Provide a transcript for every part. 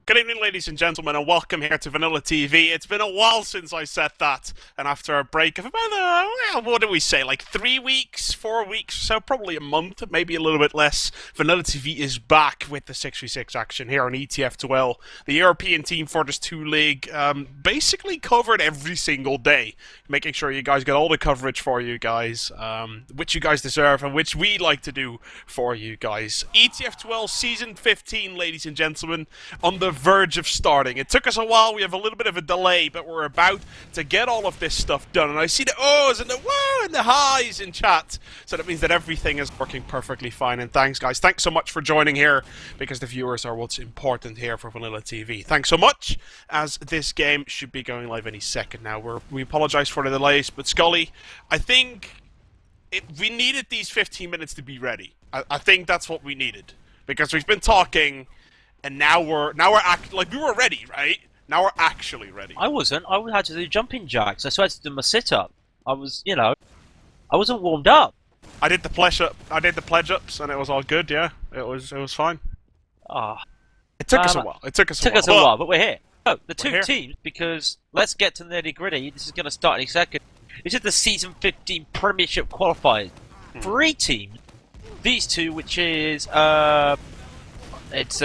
Good evening, ladies and gentlemen, and welcome here to VanillaTV. It's been a while since I said that, and after a break of about, what do we say, like 3 weeks, 4 weeks, so probably a month, maybe a little bit less, VanillaTV is back with the 6v6 action here on ETF2L. The European Team Fortress 2 League, basically covered every single day, making sure you guys get all the coverage for you guys, which you guys deserve, and which we like to do for you guys. ETF2L Season 15, ladies and gentlemen, on the verge of starting. It took us a while, we have a little bit of a delay, but we're about to get all of this stuff done, and I see the ohs and the whoa and the highs in chat, so that means that everything is working perfectly fine. And thanks guys, thanks so much for joining here, because the viewers are what's important here for VanillaTV. Thanks so much, as this game should be going live any second now. We apologize for the delays, but Skully, I think we needed these 15 minutes to be ready. I think that's what we needed, because we've been talking. And now we're like we were ready, right? Now we're actually ready. I wasn't. I had to do jumping jacks. I had to do my sit-up. I was, I wasn't warmed up. I did the pledge ups, and it was all good. Yeah, it was fine. Ah, it took us a while. It took us a while, but we're here. Oh, the two teams, because let's get to the nitty-gritty. This is going to start in a second. This is the Season 15 Premiership Qualifiers. 3 teams. These two, which is It's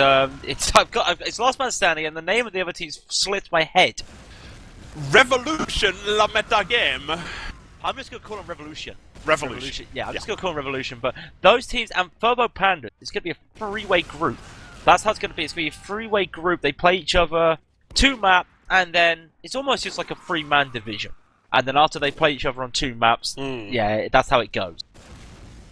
Last Man Standing, and the name of the other team slipped my head. Revoluzion, la metagame. I'm just gonna call them Revoluzion. Revoluzion. Yeah, I'm just gonna call them Revoluzion. But those teams and Furbo Panda, it's gonna be a 3-way group. That's how it's gonna be. It's gonna be a 3-way group. They play each other 2 map, and then it's almost just like a 3-man division. And then after they play each other on 2 maps, yeah, that's how it goes.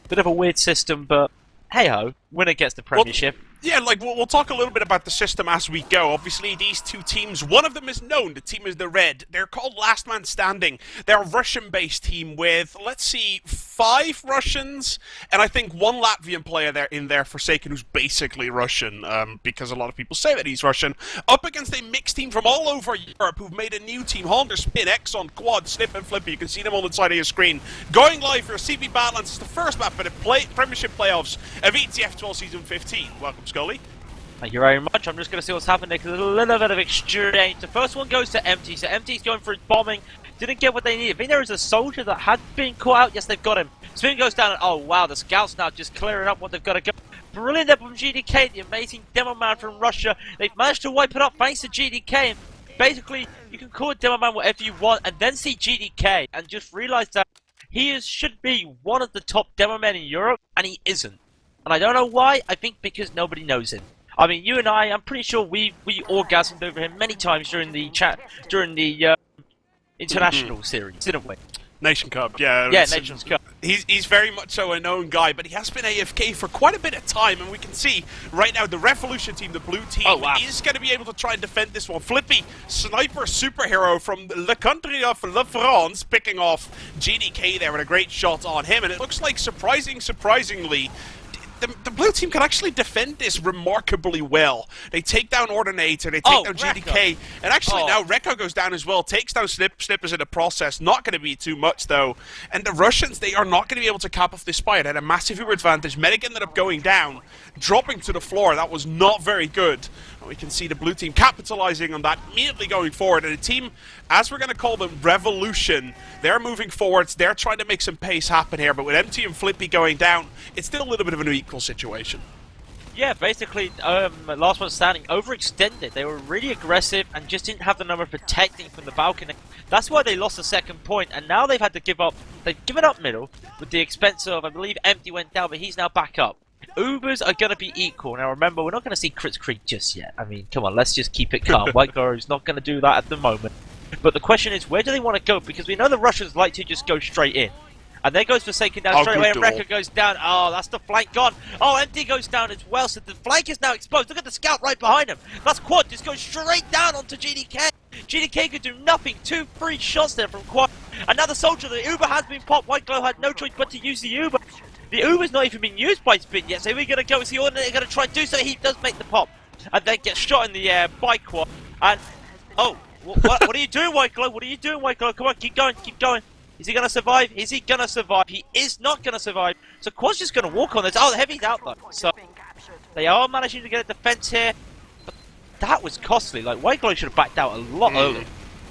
Bit of a weird system, but hey ho, winner gets the Premiership. Well, yeah, like, we'll talk a little bit about the system as we go. Obviously, these 2 teams, one of them is known. The team is the Red. They're called Last Man Standing. They're a Russian-based team with, let's see, 5 Russians, and I think 1 Latvian player in there, Forsaken, who's basically Russian, because a lot of people say that he's Russian, up against a mixed team from all over Europe who've made a new team. Honda, Spin, Exon, Quad, Snyyppis, and Flippy. You can see them on the side of your screen. Going live for CV Badlands. It's the first map for the Premiership playoffs of ETF2L Season 15. Welcome, Skully. Thank you very much. I'm just going to see what's happening because there's a little bit of exchange. The first one goes to Empty, so Empty's going for his bombing. Didn't get what they needed. I think there is a soldier that had been caught out. Yes, they've got him. Spin goes down, and oh wow, the scouts now just clearing up what they've got to go. Brilliant up from GDK, the amazing demo man from Russia. They've managed to wipe it up thanks to GDK. And basically, you can call it demo man whatever you want, and then see GDK and just realize that he should be one of the top demo men in Europe, and he isn't. And I don't know why. I think because nobody knows him. I mean, you and I'm pretty sure we orgasmed over him many times during the international series, didn't we? Nation Cup, yeah. Yeah, Nations Cup. He's very much so a known guy, but he has been AFK for quite a bit of time, and we can see right now the Revolution team, the blue team, is going to be able to try and defend this one. Flippy, sniper superhero from the country of La France, picking off GDK there with a great shot on him, and it looks like surprisingly, the blue team can actually defend this remarkably well. They take down Ordinator, they take down GDK, and actually now Reko goes down as well, takes down Snyyppis in the process. Not going to be too much though. And the Russians, they are not going to be able to cap off this fight. They had a massive uber advantage. Medic ended up going down, dropping to the floor. That was not very good. We can see the blue team capitalizing on that, immediately going forward. And the team, as we're going to call them, Revolution, they're moving forwards. They're trying to make some pace happen here. But with MT and Flippy going down, it's still a little bit of an unequal situation. Yeah, basically, Last One Standing overextended. They were really aggressive and just didn't have the number protecting from the balcony. That's why they lost the second point. And now they've had to give up. They've given up middle with the expense of, I believe, Empty went down, but he's now back up. Ubers are going to be equal. Now remember, we're not going to see Crits Creek just yet. I mean, come on, let's just keep it calm. White Goro's not going to do that at the moment. But the question is, where do they want to go? Because we know the Russians like to just go straight in. And there goes Forsaken down straight away, and Reko goes down. Oh, that's the flank gone. Oh, Empty goes down as well, so the flank is now exposed. Look at the scout right behind him. That's Quad, just goes straight down onto GDK. GDK could do nothing. 2 free shots there from Quad. Another soldier, the Uber has been popped. White Glow had no choice but to use the Uber. The Uber's not even been used by Spin yet, so we're going to go. Is the Ordinator going to try and do so? He does make the pop. And then gets shot in the air by Quad. And, oh, what are you doing, White Glow? What are you doing, White Glow? Come on, keep going, keep going. Is he going to survive? Is he going to survive? He is not going to survive. So Quad's just going to walk on this. Oh, the Heavy's out though. So they are managing to get a defense here. But that was costly. Like, White Glow should have backed out a lot earlier.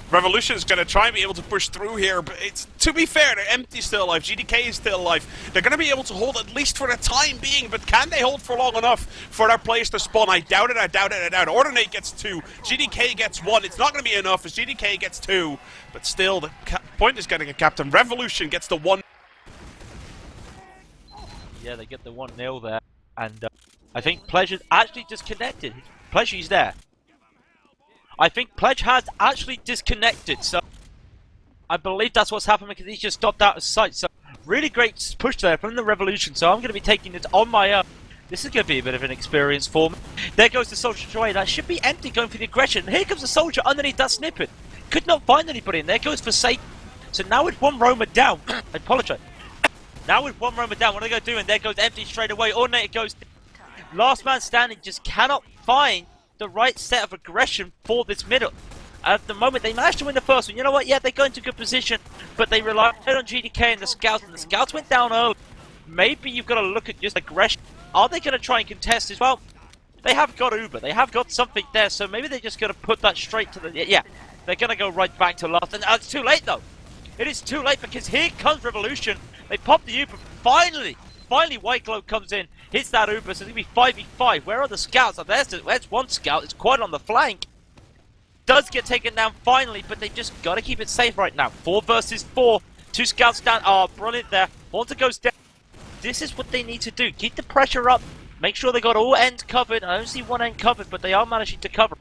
Revolution's going to try and be able to push through here, but it's, to be fair, they're Empty's still alive, GDK is still alive. They're going to be able to hold at least for the time being, but can they hold for long enough for their players to spawn? I doubt it, I doubt it, I doubt it. Ordinator gets 2, GDK gets 1. It's not going to be enough as GDK gets 2, but still, the point is getting a captain. Revolution gets the 1. Yeah, they get the 1-0 there, and I think Pleasure's actually disconnected. Pleasure's there. I think Pledge has actually disconnected, so I believe that's what's happened because he's just stopped out of sight. So really great push there from the Revolution, so I'm going to be taking it on my own. This is going to be a bit of an experience for me. There goes the Soldier away. That should be Empty going for the aggression. And here comes the Soldier underneath that Snyyppis. Could not find anybody, and there goes Forsaken. So now with one Roamer down, I apologize. Now with one Roamer down, what are they going to do? And there goes Empty straight away. Ordinator goes. Last man standing just cannot find the right set of aggression for this middle. At the moment, they managed to win the first one. You know what? Yeah, they go into good position, but they relied on GDK and the Scouts went down early. Maybe you've got to look at just aggression. Are they going to try and contest as well? They have got Uber. They have got something there, so maybe they're just going to put that straight to the... Yeah, they're going to go right back to last. And it's too late, though. It is too late because here comes Revolution. They pop the Uber. Finally, White Glow comes in, hits that Uber, so it's going to be 5v5. Where are the scouts? Oh, there's one scout. It's quite on the flank. Does get taken down finally, but they've just got to keep it safe right now. 4 versus 4. 2 scouts down. Oh, brilliant there. Haunter goes down. This is what they need to do. Keep the pressure up. Make sure they got all ends covered. I don't see one end covered, but they are managing to cover.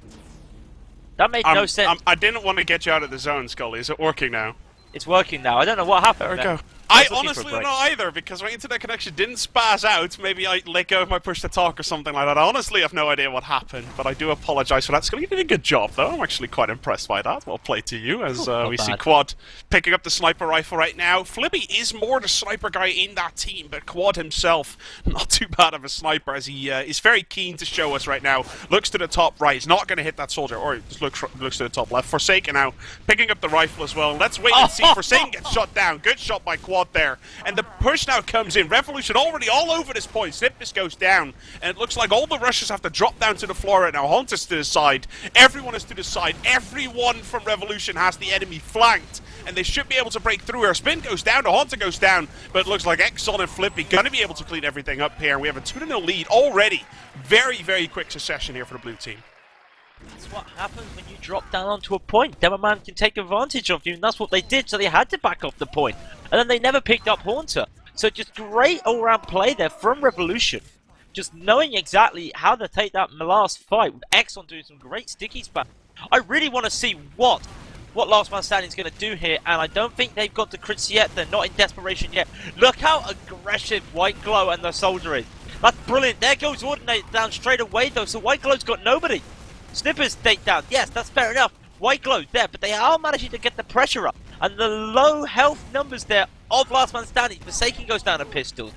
That made no sense. I didn't want to get you out of the zone, Skully. Is it working now? It's working now. I don't know what happened. There we go. I honestly don't know either, because my internet connection didn't spaz out. Maybe I let go of my push to talk or something like that. I honestly have no idea what happened, but I do apologise for that. Skully, you did a good job, though. I'm actually quite impressed by that. Well played to you, as we see Quad picking up the sniper rifle right now. Flippy is more the sniper guy in that team, but Quad himself, not too bad of a sniper, as he is very keen to show us right now. Looks to the top right. He's not going to hit that soldier, or just looks to the top left. Forsaken now, picking up the rifle as well. Let's wait and see. Forsaken gets shot down. Good shot by Quad there. And the push now comes in. Revolution already all over this point. Snyyppis goes down. And it looks like all the rushes have to drop down to the floor right now. Hunter's to the side. Everyone is to the side. Everyone from Revolution has the enemy flanked. And they should be able to break through here. Spin goes down. The Hunter goes down. But it looks like Exon and Flippy going to be able to clean everything up here. We have a 2-0 lead already. Very, very quick succession here for the blue team. That's what happens when you drop down onto a point. Demoman can take advantage of you, and that's what they did, so they had to back off the point. And then they never picked up Haunter. So just great all-round play there from Revolution. Just knowing exactly how to take that last fight, with Exon doing some great sticky spam. I really want to see what Last Man Standing is going to do here, and I don't think they've got the crits yet. They're not in desperation yet. Look how aggressive White Glow and the Soldier is. That's brilliant. There goes Ordinator down straight away, though, so White Glow's got nobody. Snyyppis stayed down. Yes, that's fair enough. White Glow there, but they are managing to get the pressure up. And the low health numbers there of Last Man Standing. Forsaken goes down a pistol.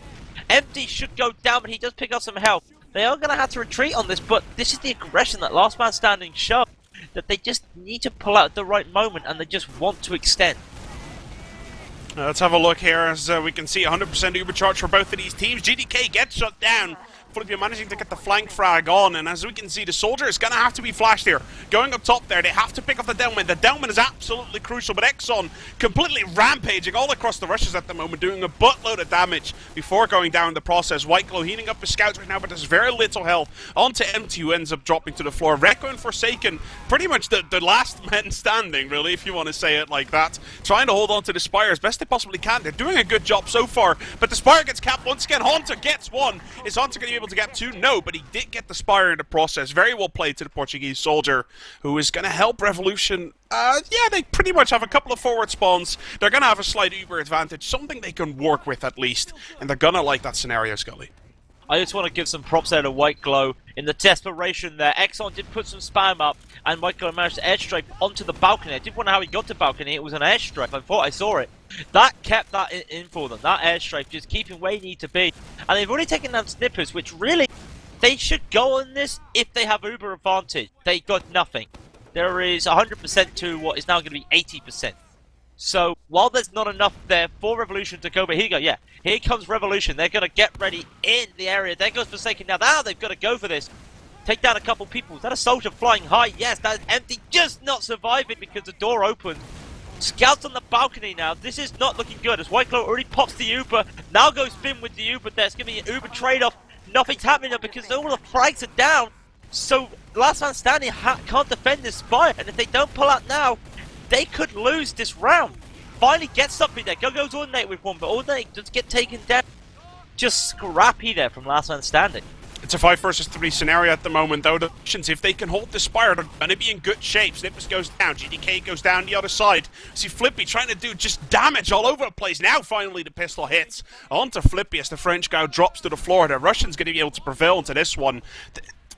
Empty should go down, but he does pick up some health. They are going to have to retreat on this, but this is the aggression that Last Man Standing showed. That they just need to pull out at the right moment, and they just want to extend. Let's have a look here as we can see 100% Uber charge for both of these teams. GDK gets shut down. Flippy managing to get the flank frag on, and as we can see, the Soldier is going to have to be flashed here. Going up top there, they have to pick up the Downman. The Downman is absolutely crucial, but Exon completely rampaging all across the rushes at the moment, doing a buttload of damage before going down in the process. White Glow healing up his scouts right now, but there's very little health. On to Empty, who ends up dropping to the floor. Reko and Forsaken, pretty much the last men standing, really, if you want to say it like that. Trying to hold on to the Spire as best they possibly can. They're doing a good job so far, but the Spire gets capped once again. Haunter gets one. Is Haunter going to be able to get 2? No, but he did get the Spire in the process. Very well played to the Portuguese Soldier, who is going to help Revolution. Yeah, they pretty much have a couple of forward spawns. They're going to have a slight Uber advantage, something they can work with at least, and they're going to like that scenario, Skully. I just want to give some props there to White Glow. In the desperation there, Exon did put some spam up, and White Glow managed to airstrike onto the balcony. I did wonder how he got to balcony. It was an airstrike. I thought I saw it. That kept that in for them. That airstrike just keeping where he need to be. And they've already taken down Snyyppis, which really, they should go on this if they have Uber advantage. They got nothing. There is 100% to what is now going to be 80%. So, while there's not enough there for Revolution to go, but here you go, yeah. Here comes Revolution. They're going to get ready in the area. There goes Forsaken. Now they've got to go for this. take down a couple people. Is that a soldier flying high? Yes, that is empty, just not surviving because the door opened. Scouts on the balcony now. This is not looking good as Whiteclaw already pops the Uber. Now goes Spin with the Uber. There's going to be an Uber trade-off. Nothing's happening there because all the flags are down. So last man standing can't defend this spire. And if they don't pull out now, they could lose this round. Finally get something there. Goes Ordinator with one, but Ordinator does get taken down. Just scrappy there from last man standing. It's a 5 versus 3 scenario at the moment, though. The Russians, if they can hold the Spire, they're going to be in good shape. Snyyppis goes down, GDK goes down the other side. See Flippy trying to do just damage all over the place. Now, finally, the pistol hits onto Flippy as the French guy drops to the floor. The Russians going to be able to prevail into this one.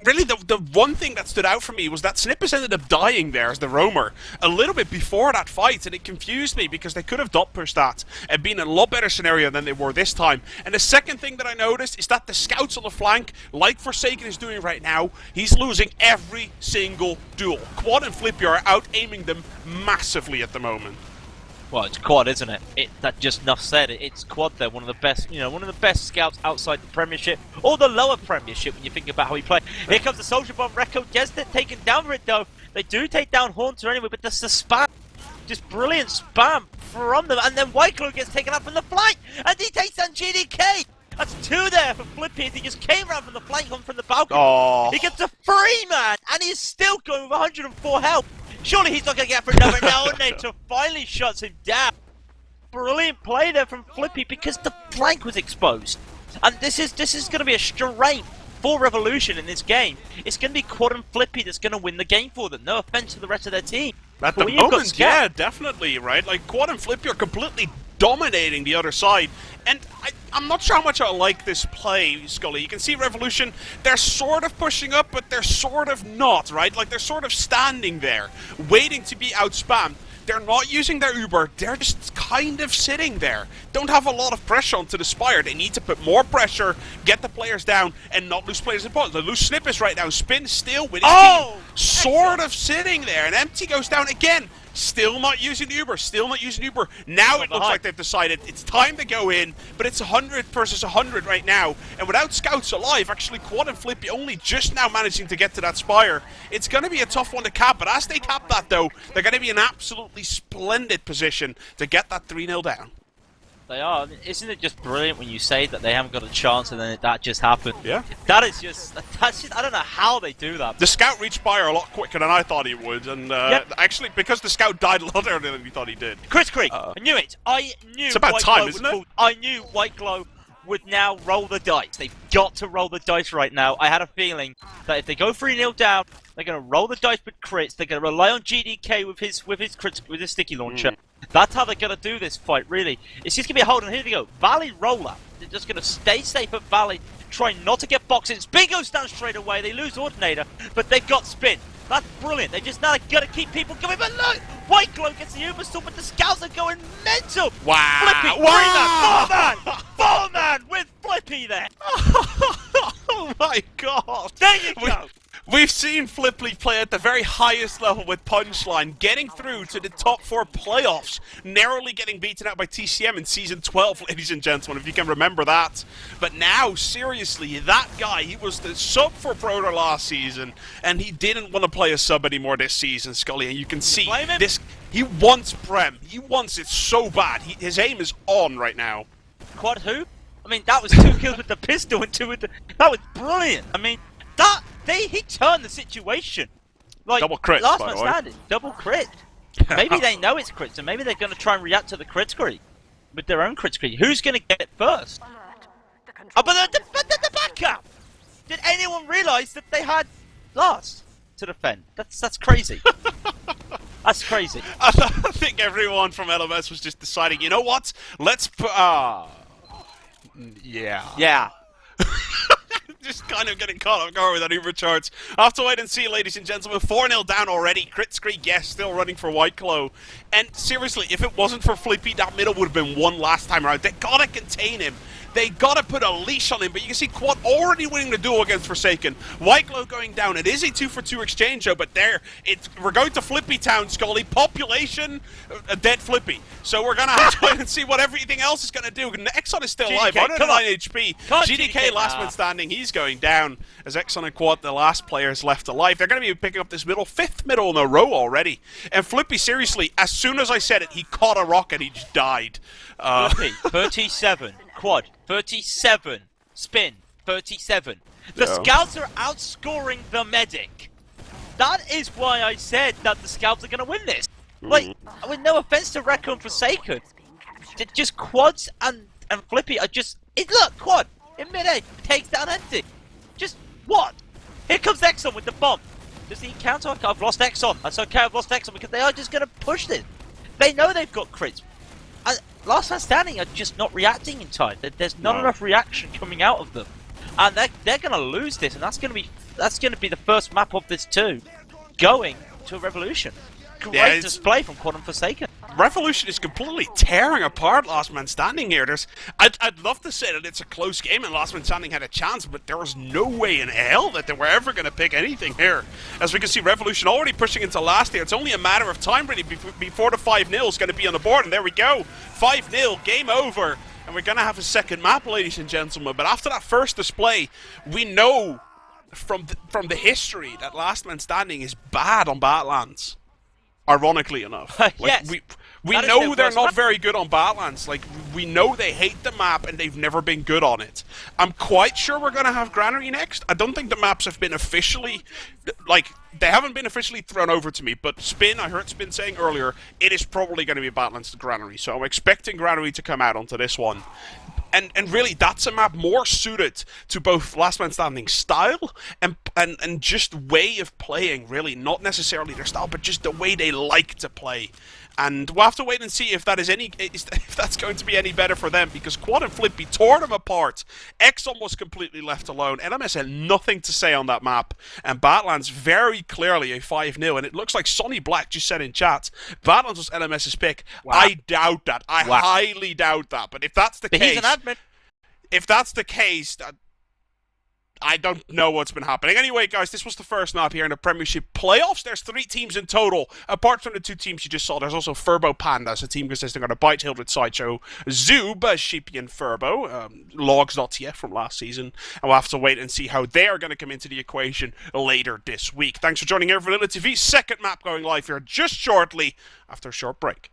Really, the one thing that stood out for me was that Snyyppis ended up dying there as the roamer a little bit before that fight, and it confused me because they could have dot pushed that and been in a lot better scenario than they were this time. And the second thing that I noticed is that the scouts on the flank, like Forsaken is doing right now, he's losing every single duel. Quad and Flippy are out-aiming them massively at the moment. Well, it's Quad, isn't it? That just enough said. It's Quad there, one of the best, one of the best scouts outside the Premiership, or the lower Premiership when you think about how he played. Here comes the Soldier Bomb, Reko gets it taken down for it though. They do take down Haunter anyway, but that's the spam. Just brilliant spam from them, and then Whiteclaw gets taken up from the flank, and he takes down GDK. That's 2 there for Flippy. He just came around from the flank, from the balcony. Aww. He gets a free man, and he's still going with 104 health. Surely he's not going to get for another now. Ordinator finally shuts him down. Brilliant play there from Flippy because the flank was exposed. And this is going to be a straight for Revolution in this game. It's going to be Quad and Flippy that's going to win the game for them. No offense to the rest of their team. At the moment, yeah, definitely, right? Like, Quad and Flippy are completely dominating the other side. And I'm not sure how much I like this play, Skully. You can see Revolution, they're sort of pushing up, but they're sort of not, right? Like, they're sort of standing there, waiting to be outspammed. They're not using their Uber, they're just kind of sitting there. Don't have a lot of pressure onto the Spire. They need to put more pressure, get the players down, and not lose players in point. They lose Snyyppis right now. Spin still with his team, sort of sitting there. And Empty goes down again. Still not using Uber, still not using Uber. Now it looks like they've decided it's time to go in, but it's 100 versus 100 right now. And without scouts alive, actually Quad and Flippy only just now managing to get to that Spire. It's going to be a tough one to cap, but as they cap that though, they're going to be in an absolutely splendid position to get that 3-0 down. They are. Isn't it just brilliant when you say that they haven't got a chance and then that just happened? Yeah. That's just, I don't know how they do that. The scout reached Spire a lot quicker than I thought he would, and actually, because the scout died a lot earlier than we thought he did. Chris Creek, I knew it. I knew it's about time, isn't it? I knew Whiteclaw would now roll the dice. They've got to roll the dice right now. I had a feeling that if they go 3-0 down, they're going to roll the dice with crits. They're going to rely on GDK with his sticky launcher. That's how they're going to do this fight, really. It's just going to be a hold on. Here they go. Valley roller. They're just going to stay safe at Valley, try not to get boxes. Spin goes down straight away. They lose Ordinator, but they've got Spin. That's brilliant. They just now got to keep people going. But look, Whiteclaw gets the Uber still, but the scouts are going mental. Wow. Flippy, wow. 4-man with Flippy there. Oh my god. There you go. We've seen Flippy play at the very highest level with Punchline, getting through to the top 4 playoffs, narrowly getting beaten out by TCM in Season 12, ladies and gentlemen, if you can remember that. But now, seriously, that guy, he was the sub for Proto last season, and he didn't want to play a sub anymore this season, Skully, and you can see this. He wants Prem. He wants it so bad. His aim is on right now. Quad who? I mean, that was 2 kills with the pistol and 2 with the... That was brilliant. I mean, he turned the situation. Like, double crit, last by man the way. standing, double crit. Maybe they know it's crits, and maybe they're going to try and react to the crit screen with their own crit screen. Who's going to get it first? Oh, but the backup! Did anyone realise that they had last to defend? That's crazy. That's crazy. I think everyone from LMS was just deciding, you know what? Let's put... Yeah. Just kind of getting caught off guard with that Uber charts. I'll have to wait and see, ladies and gentlemen. 4-0 down already. Crit screen, yes, still running for Whiteclaw. And seriously, if it wasn't for Flippy, that middle would have been won last time around. They gotta contain him. They gotta put a leash on him, but you can see Quad already winning the duel against Forsaken. White Glow going down. It is a 2-for-2 exchange, though, but we're going to Flippy Town, Skully. Population, a dead Flippy. So we're gonna have to wait and see what everything else is gonna do. Exon is still alive, 109 HP. GDK last man standing, he's going down. As Exon and Quad, the last players left alive. They're gonna be picking up this middle, 5th middle in a row already. And Flippy, seriously, as soon as I said it, he caught a rock and he just died. Flippy, 37. Quad, 37. Spin, 37. The scouts are outscoring the medic. That is why I said that the scouts are going to win this. Like, with no offense to Reko and Forsaken, just Quads and Flippy are just... Look, Quad, in mid-air, takes down empty. Just, what? Here comes Exon with the bomb. Does he counter? Okay, I've lost Exon. That's okay, I've lost Exon because they are just going to push this. They know they've got crits. Last man standing are just not reacting in time. There's not enough reaction coming out of them, and they're going to lose this. And that's going to be the first map of this too, going to Revolution. Great display from Quad and Forsaken. Revolution is completely tearing apart Last Man Standing here. I'd love to say that it's a close game and Last Man Standing had a chance, but there was no way in hell that they were ever going to pick anything here. As we can see, Revolution already pushing into last here. It's only a matter of time really before the 5-0 is going to be on the board, and there we go. 5-0, game over. And we're going to have a second map, ladies and gentlemen. But after that first display, we know from the history that Last Man Standing is bad on Badlands. Ironically enough. Yes. We know they're not very good on Badlands. Like, we know they hate the map and they've never been good on it. I'm quite sure we're going to have Granary next. I don't think the maps have been officially... Like, they haven't been officially thrown over to me, but Spin, I heard Spin saying earlier, it is probably going to be Badlands to Granary. So I'm expecting Granary to come out onto this one. And really, that's a map more suited to both Last Man Standing style and just way of playing, really. Not necessarily their style, but just the way they like to play. And we'll have to wait and see if that's going to be any better for them, because Quad and Flippy tore them apart. Exon was completely left alone. LMS had nothing to say on that map. And Badlands very clearly a 5-0. And it looks like Sonny Black just said in chat, Badlands was LMS's pick. Wow. I doubt that. I highly doubt that. But if that's the case... He's an admin. If that's the case... I don't know what's been happening. Anyway, guys, this was the first map here in the Premiership playoffs. There's 3 teams in total. Apart from the 2 teams you just saw, there's also Furbo Pandas, a team consisting of a Bite Hildred Sideshow, Zoob, Sheepy and Furbo, Logs.tf from last season. And we'll have to wait and see how they are going to come into the equation later this week. Thanks for joining here for VanillaTV. Second map going live here just shortly after a short break.